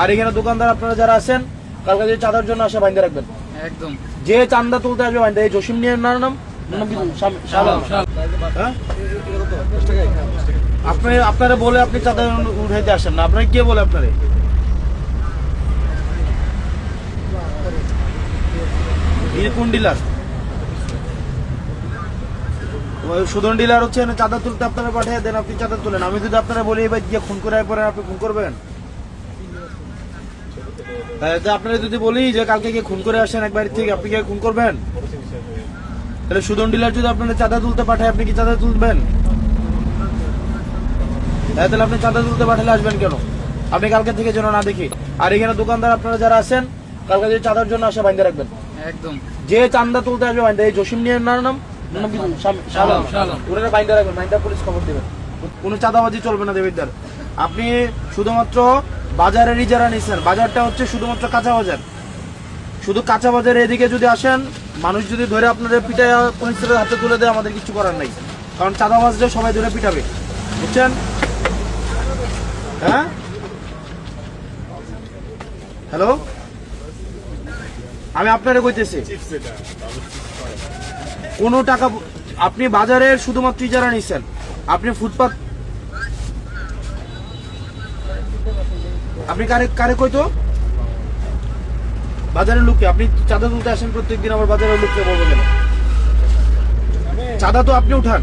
আর এখানে দোকানদার আপনারা যারা আছেন কালকে যে চাঁদার জন্য আসে বাইন্ধে রাখবেন একদম। যে চান্দা তুলতে আসবে বাইন্ধে। এই জসিম নিয়ে নাম হ্যাঁ? আপনারা বলে আপনি চাঁদা উঠাইতে আসেন না, আপনারা কে বলে আপনারে? কোন ডিলার? সুদন ডিলার হচ্ছে চাঁদা তুলতে আপনারা পাঠিয়ে দেন, আপনি চাঁদা তুলেন। আমি যদি আপনারা বলি এবার গিয়ে খুন করে পরে আপনি খুন করবেন? আপনারা যদি বলি যে কালকে গিয়ে খুন করে আসেন একবার থেকে, আপনি গিয়ে খুন করবেন? তাহলে সুদন ডিলার যদি আপনারা চাঁদা তুলতে পাঠায় আপনি কি চাঁদা তুলবেন? তাহলে আপনি চাঁদা তুলতে পাঠালে আসবেন কেন? আপনি কালকে থেকে যেন না দেখি। আর এখানে দোকানদার আপনারা যারা আছেন কালকে যে চাঁদার জন্য আসে বাইন্ধে রাখবেন। একদম। যে চান্দা তুলতে আসবে বাইন্ধে। এই জসিম নিয়ে নাম ওরা বাইন্ধে রাখবেন, বাইন্ধা পুলিশ খবর দেবেন। কোনো চাঁদাবাজি চলবে না দেবিদ্দার। আপনি শুধুমাত্র বাজারেরই যারা নিচ্ছেন, বাজারটা হচ্ছে শুধুমাত্র কাঁচা বাজার। শুধু কাঁচা বাজারে এদিকে যদি আসেন, মানুষ যদি ধরে আপনাদের পিটায় পুলিশের হাতে তুলে দেয়, আমাদের কিছু করার নাই। কারণ চাঁদাবাজরা সবাই ধরে পিটাবে, বুঝছেন? হ্যাঁ, হ্যালো, আমি আপনারে কইতেছি কোনো টাকা আপনি বাজারের শুধুমাত্র যারা নিচ্ছেন, আপনি ফুটপাত আপনি কারে কারে কইতো বাজারের লোককে? আপনি চাঁদা তুলতে আসেন প্রত্যেকদিন, আমার বাজারের লোককে বলবো কেন? চাঁদা তো আপনি উঠান।